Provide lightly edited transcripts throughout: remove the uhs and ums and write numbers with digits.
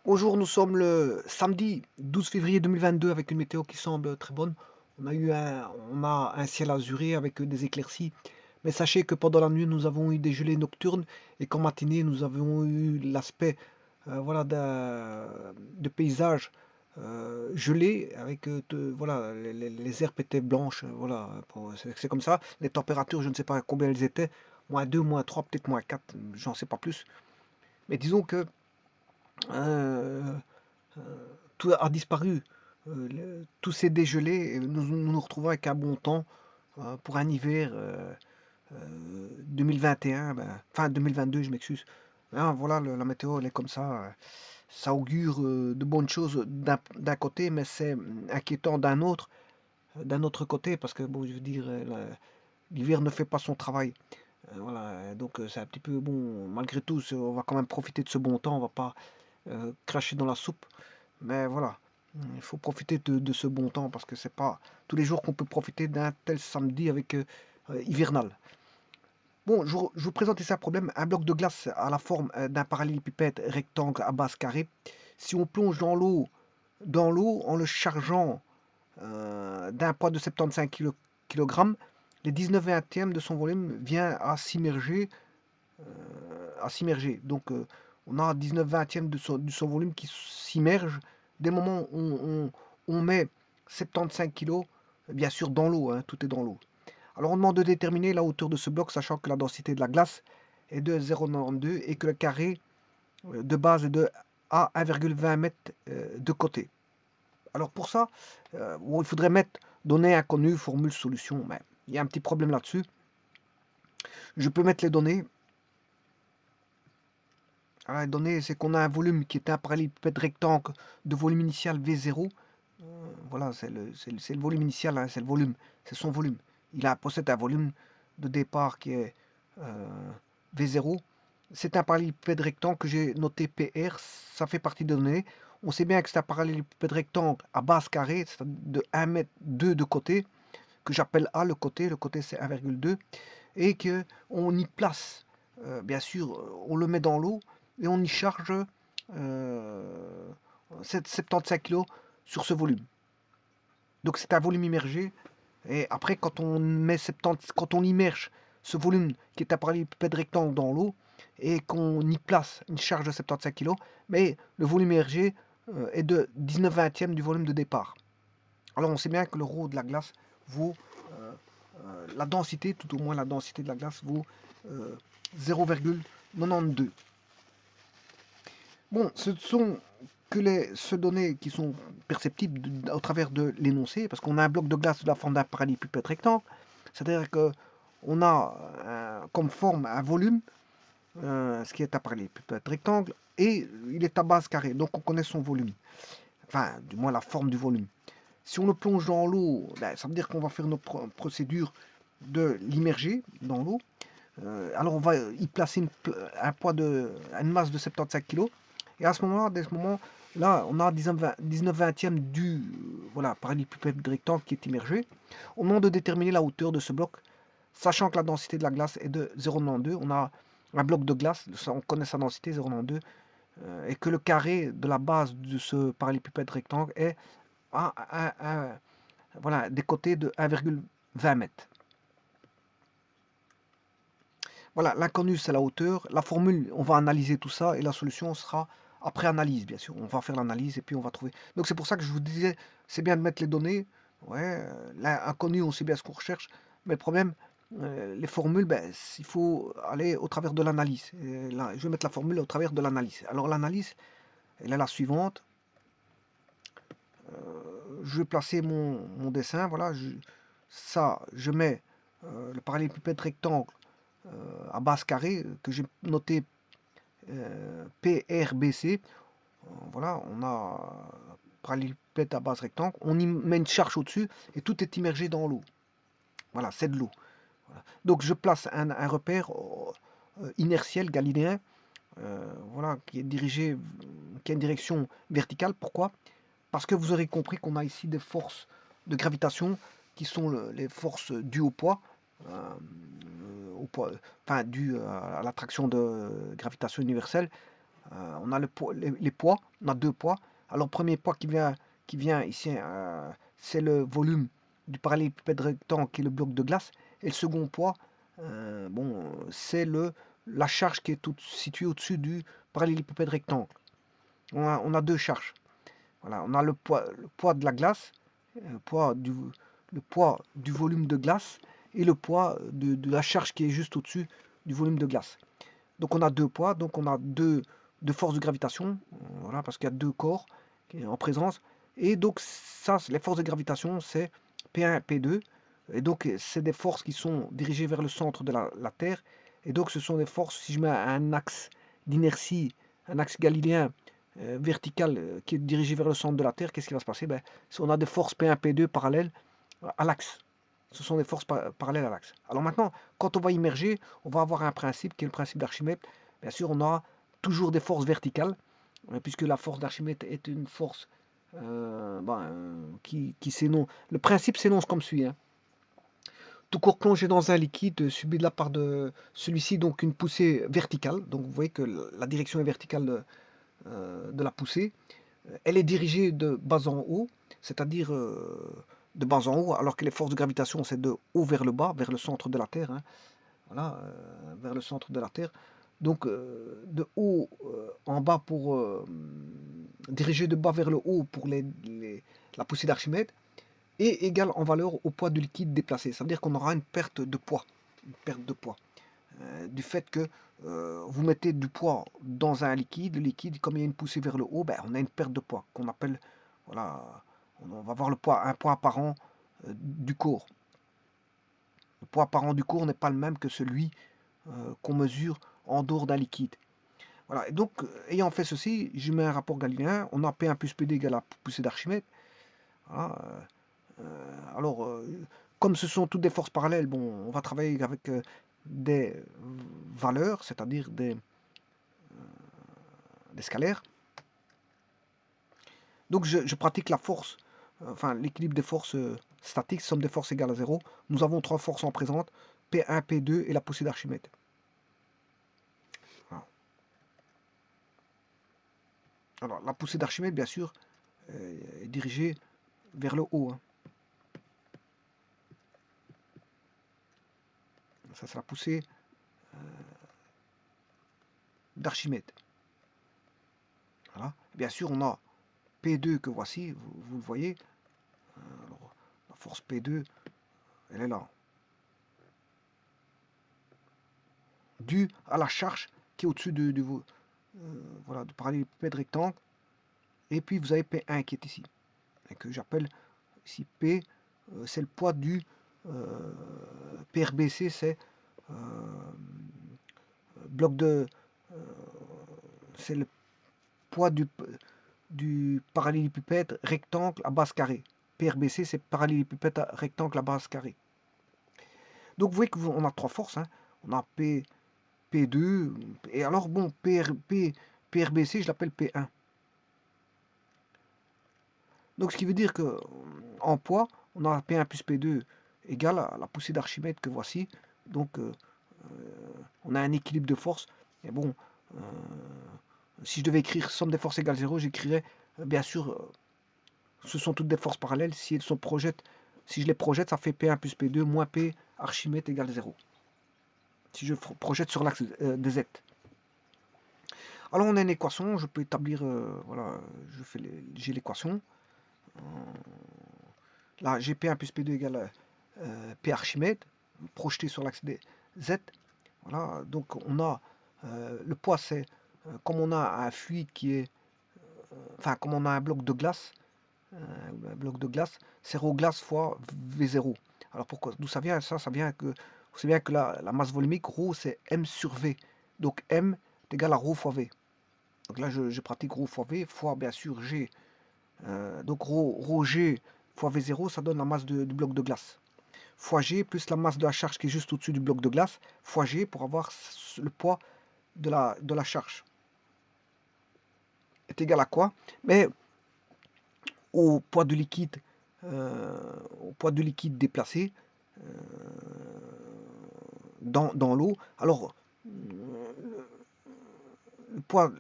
Bonjour, nous sommes le samedi 12 février 2022 avec une météo qui semble très bonne. On a un ciel azuré avec des éclaircies. Mais sachez que pendant la nuit, nous avons eu des gelées nocturnes et qu'en matinée, nous avons eu l'aspect voilà, de paysage gelé avec voilà, les herbes étaient blanches. Voilà, c'est comme ça. Les températures, je ne sais pas combien elles étaient. -2, -3, peut-être -4, j'en sais pas plus. Mais disons que euh, tout a disparu, tout s'est dégelé et nous nous retrouvons avec un bon temps, pour un hiver, 2021, fin 2022, je m'excuse. Hein, voilà, la météo, elle est comme ça, ça augure, de bonnes choses d'un côté, mais c'est, inquiétant d'un autre côté parce que bon, je veux dire, l'hiver ne fait pas son travail. Voilà, donc c'est un petit peu bon, malgré tout, on va quand même profiter de ce bon temps, on va pas, cracher dans la soupe. Mais voilà, il faut profiter de ce bon temps parce que c'est pas tous les jours qu'on peut profiter d'un tel samedi avec hivernal. Bon, je vous présente ici un problème. Un bloc de glace à la forme d'un parallélépipède rectangle à base carrée. Si on plonge dans l'eau en le chargeant d'un poids de 75 kg, les 19 vingtièmes de son volume vient à s'immerger. Donc, on a 19 vingtièmes de son volume qui s'immerge dès le moment où on met 75 kg, bien sûr dans l'eau, hein, tout est dans l'eau. Alors, on demande de déterminer la hauteur de ce bloc, sachant que la densité de la glace est de 0,92 et que le carré de base est de à 1,20 m de côté. Alors, pour ça, bon, il faudrait mettre données inconnues, formule, solution, mais il y a un petit problème là-dessus. Je peux mettre les données. Alors, les données, c'est qu'on a un volume qui est un parallélépipède rectangle de volume initial V0. Voilà, c'est le volume initial, hein, c'est le volume, c'est son volume. Possède un volume de départ qui est V0. C'est un parallélépipède rectangle que j'ai noté PR, ça fait partie des données. On sait bien que c'est un parallélépipède rectangle à base carrée, c'est de 1 mètre 2 de côté, que j'appelle A le côté c'est 1,2, et qu'on y place, bien sûr, on le met dans l'eau et on y charge 75 kg sur ce volume. Donc c'est un volume immergé. Et après, quand on immerge ce volume qui est un parallélépipède rectangle dans l'eau et qu'on y place une charge de 75 kg, mais le volume immergé est de 19 vingtièmes du volume de départ. Alors on sait bien que le rho de la glace vaut euh, la densité, tout au moins la densité de la glace vaut 0,92. Bon, ce sont que ces données qui sont perceptibles au travers de l'énoncé, parce qu'on a un bloc de glace de la forme d'un parallélépipède rectangle, c'est-à-dire qu'on a comme forme un volume, ce qui est un parallélépipède rectangle, et il est à base carrée, donc on connaît son volume, enfin du moins la forme du volume. Si on le plonge dans l'eau, ben, ça veut dire qu'on va faire notre procédure de l'immerger dans l'eau. Alors on va y placer un poids une masse de 75 kg. Et à ce moment-là, dès ce moment-là, on a 19 vingtièmes du voilà, parallélépipède rectangle qui est immergé. On demande de déterminer la hauteur de ce bloc, sachant que la densité de la glace est de 0,92. On a un bloc de glace, on connaît sa densité 0,92, et que le carré de la base de ce parallélépipède rectangle est voilà, des côtés de 1,20 m. Voilà, l'inconnu, c'est la hauteur. La formule, on va analyser tout ça et la solution sera après analyse, bien sûr. On va faire l'analyse et puis on va trouver. Donc c'est pour ça que je vous disais, c'est bien de mettre les données. Ouais, l'inconnu, on sait bien ce qu'on recherche. Mais le problème, les formules, ben, il faut aller au travers de l'analyse. Là, je vais mettre la formule au travers de l'analyse. Alors l'analyse, elle est la suivante. Je vais placer mon dessin. Voilà, ça, je mets le parallélépipède rectangle à base carrée que j'ai noté PRBC. Voilà, on a parallélépipède à base rectangle. On y met une charge au-dessus et tout est immergé dans l'eau. Voilà, c'est de l'eau. Voilà. Donc je place un repère inertiel galiléen, voilà, qui est dirigé, qui a une direction verticale. Pourquoi? Parce que vous aurez compris qu'on a ici des forces de gravitation qui sont les forces dues au poids, euh, enfin dues à l'attraction de gravitation universelle. On a les poids, on a deux poids. Alors, le premier poids qui vient ici, c'est le volume du parallélépipède rectangle qui est le bloc de glace. Et le second poids, bon, c'est la charge qui est située au-dessus du parallélépipède rectangle. On a deux charges. Voilà, on a le poids de la glace, le poids du volume de glace et le poids de la charge qui est juste au-dessus du volume de glace. Donc on a deux poids, donc on a deux forces de gravitation, voilà, parce qu'il y a deux corps en présence. Et donc ça, les forces de gravitation, c'est P1 et P2. Et donc c'est des forces qui sont dirigées vers le centre de la Terre. Et donc ce sont des forces, si je mets un axe d'inertie, un axe galiléen vertical qui est dirigé vers le centre de la Terre, qu'est-ce qui va se passer? Si on a des forces P1, P2 parallèles à l'axe. Ce sont des forces parallèles à l'axe. Alors maintenant, quand on va immerger, on va avoir un principe qui est le principe d'Archimède. Bien sûr, on a toujours des forces verticales, puisque la force d'Archimède est une force qui s'énonce. Le principe s'énonce comme suit. Tout corps plongé dans un liquide subit de la part de celui-ci donc une poussée verticale. Donc vous voyez que la direction est verticale de la poussée. Elle est dirigée de bas en haut, c'est-à-dire de bas en haut, alors que les forces de gravitation, c'est de haut vers le bas, vers le centre de la Terre. Voilà, vers le centre de la Terre. Donc, de haut en bas pour diriger de bas vers le haut pour la poussée d'Archimède, et égale en valeur au poids du liquide déplacé. Ça veut dire qu'on aura une perte de poids. Une perte de poids. Du fait que vous mettez du poids dans un liquide, le liquide, comme il y a une poussée vers le haut, on a une perte de poids qu'on appelle, voilà, on va voir un poids apparent du corps. Le poids apparent du corps n'est pas le même que celui qu'on mesure en dehors d'un liquide. Voilà, et donc, ayant fait ceci, je mets un rapport galiléen, on a P1 plus PD égale à la poussée d'Archimède. Voilà, alors, comme ce sont toutes des forces parallèles, bon, on va travailler avec des valeurs, c'est-à-dire des scalaires. Donc je pratique la force, enfin l'équilibre des forces statiques, somme des forces égale à 0. Nous avons trois forces en présente, P1, P2 et la poussée d'Archimède. Voilà. Alors la poussée d'Archimède, bien sûr, est dirigée vers le haut. Ça c'est la poussée d'Archimède. Voilà. Bien sûr, on a P2 que voici, vous le voyez. Alors, la force P2, elle est là. Due à la charge qui est au-dessus voilà, du parallélépipède rectangle. Et puis vous avez P1 qui est ici. Et que j'appelle ici P, c'est le poids du PRBC, c'est bloc de. C'est le poids du parallélépipède rectangle à base carrée. PRBC, c'est parallélépipède rectangle à base carrée. Donc vous voyez qu'on a trois forces. On a P2, et alors bon, PRBC, je l'appelle P1. Donc ce qui veut dire que en poids, on a P1 plus P2 égale à la poussée d'Archimède que voici. Donc on a un équilibre de force. Et bon, si je devais écrire somme des forces égale 0, j'écrirais bien sûr, ce sont toutes des forces parallèles. Si je les projette, ça fait P1 plus P2 moins P Archimède égale 0. Si je projette sur l'axe de Z. Alors on a une équation, je peux établir, voilà, j'ai l'équation. Là, j'ai P1 plus P2 égale P Archimède, projeté sur l'axe Z. Voilà, donc on a le poids, c'est comme on a un fluide qui est, enfin comme on a un bloc de glace, c'est ρ glace fois V0. Alors pourquoi? D'où ça vient? Ça vient que, vous savez bien que la masse volumique, ρ c'est M sur V. Donc M est égal à ρ fois V. Donc là je pratique ρ fois V fois bien sûr G. Donc ρg fois V0, ça donne la masse du bloc de glace. Fois G plus la masse de la charge qui est juste au-dessus du bloc de glace, fois G pour avoir le poids de la charge. Est égal à quoi? Mais au poids du liquide, déplacé dans l'eau. Alors, le poids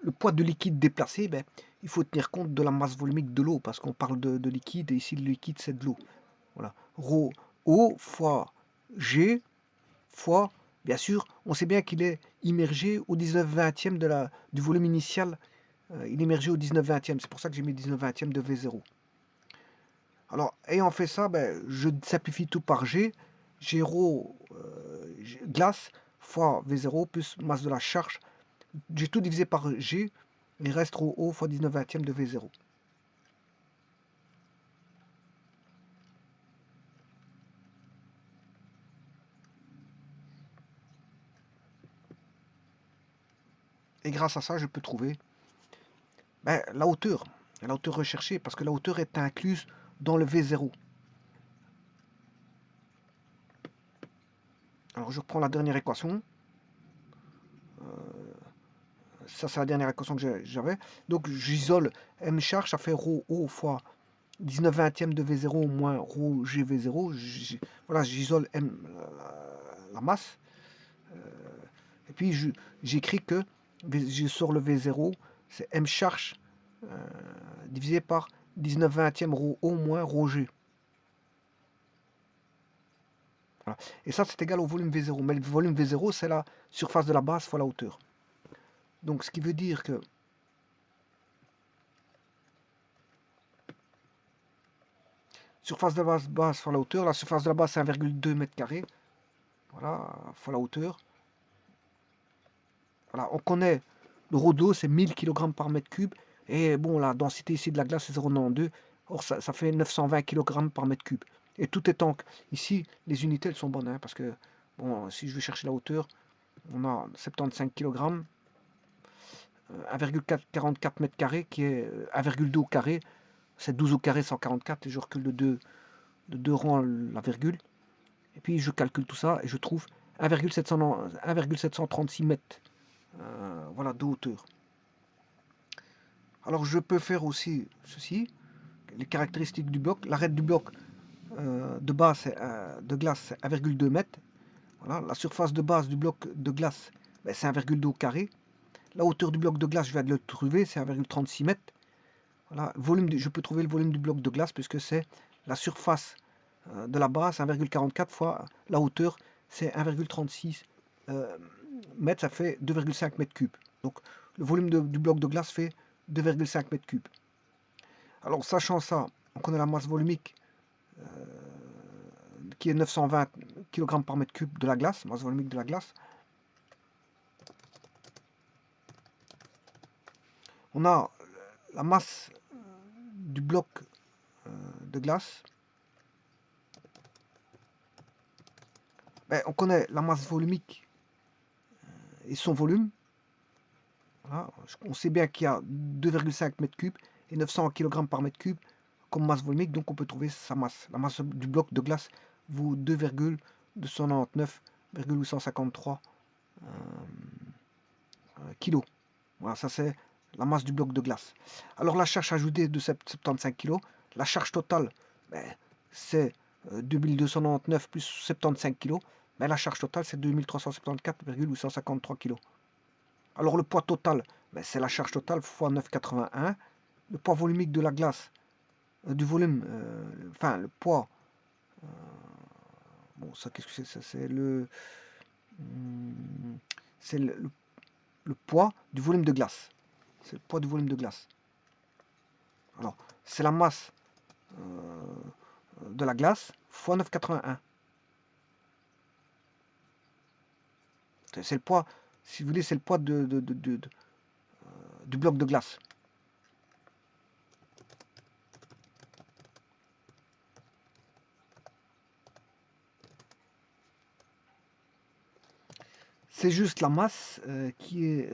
le poids de liquide déplacé, ben, il faut tenir compte de la masse volumique de l'eau, parce qu'on parle de liquide, et ici le liquide c'est de l'eau. Voilà. Rho O fois G fois, bien sûr, on sait bien qu'il est immergé au 19/20 du volume initial. Il est immergé au 19/20, c'est pour ça que j'ai mis 19/20 de V0. Alors, ayant fait ça, ben, je simplifie tout par G. G rho glace fois V0 plus masse de la charge. J'ai tout divisé par G. Il reste rho O fois 19/20 de V0. Et grâce à ça, je peux trouver la hauteur recherchée, parce que la hauteur est incluse dans le V0. Alors je reprends la dernière équation. Ça, c'est la dernière équation que j'avais. Donc j'isole M charge, ça fait rho O fois 19/20 de V0 moins rho GV0. Voilà, j'isole M, la masse. Et puis j'écris que je sors le V0, c'est M charge divisé par 19/20 rho O moins rho G. Voilà. Et ça, c'est égal au volume V0. Mais le volume V0, c'est la surface de la base fois la hauteur. Donc, ce qui veut dire que surface de la base fois la hauteur, la surface de la base, c'est 1,2 m². Voilà, fois la hauteur. Voilà, on connaît le rho d'eau, c'est 1000 kg par mètre cube. Et bon, la densité ici de la glace, c'est 0,92. Or, ça fait 920 kg par mètre cube. Et tout est en... Ici, les unités, elles sont bonnes, hein, parce que, bon, si je vais chercher la hauteur, on a 75 kg, 1,44 m² qui est 1,2 au carré, c'est 12 au carré 144, et je recule de 2 rangs la virgule, et puis je calcule tout ça, et je trouve 1,736 mètres voilà, de hauteur. Alors je peux faire aussi ceci, les caractéristiques du bloc. L'arête du bloc de base de glace, c'est 1,2 m. Voilà, la surface de base du bloc de glace, ben, c'est 1,2 au carré. La hauteur du bloc de glace, je viens de le trouver, c'est 1,36 m. Voilà, je peux trouver le volume du bloc de glace puisque c'est la surface de la base, 1,44 fois la hauteur, c'est 1,36 mètres, ça fait 2,5 mètres cubes. Donc le volume du bloc de glace fait 2,5 mètres cubes. Alors sachant ça, on connaît la masse volumique qui est 920 kg par mètre cube de la glace, masse volumique de la glace. On a la masse du bloc de glace. Ben, on connaît la masse volumique et son volume. Voilà. On sait bien qu'il y a 2,5 mètres cubes et 900 kg par mètre cube comme masse volumique, donc on peut trouver sa masse. La masse du bloc de glace vaut 2,299,853 kg. Voilà, ça c'est la masse du bloc de glace. Alors la charge ajoutée de 75 kg, la charge totale, ben, c'est 2299 plus 75 kg, mais la charge totale c'est 2374,853 kg. Alors le poids total, ben, c'est la charge totale fois 9,81. Le poids volumique de la glace, du volume, enfin le poids, bon ça qu'est-ce que c'est? Ça c'est c'est le poids du volume de glace. C'est le poids du volume de glace. Alors, c'est la masse de la glace fois 9,81. C'est le poids, si vous voulez, c'est le poids du bloc de glace. C'est juste la masse qui est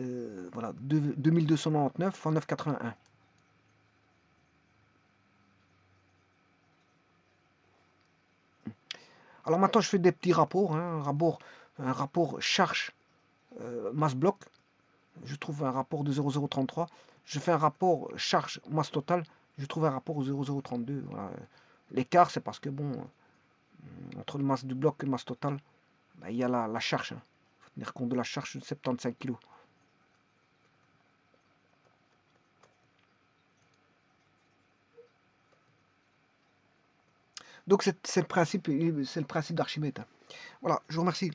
voilà, 2299 fois 9,81. Alors maintenant, je fais des petits rapports. Hein, un rapport charge masse bloc. Je trouve un rapport de 0,033. Je fais un rapport charge masse totale. Je trouve un rapport au 0,032. Voilà. L'écart, c'est parce que, bon, entre la masse du bloc et la masse totale, ben, il y a la charge. Il faut tenir compte de la charge de 75 kg. Donc c'est le principe d'Archimède. Voilà, je vous remercie.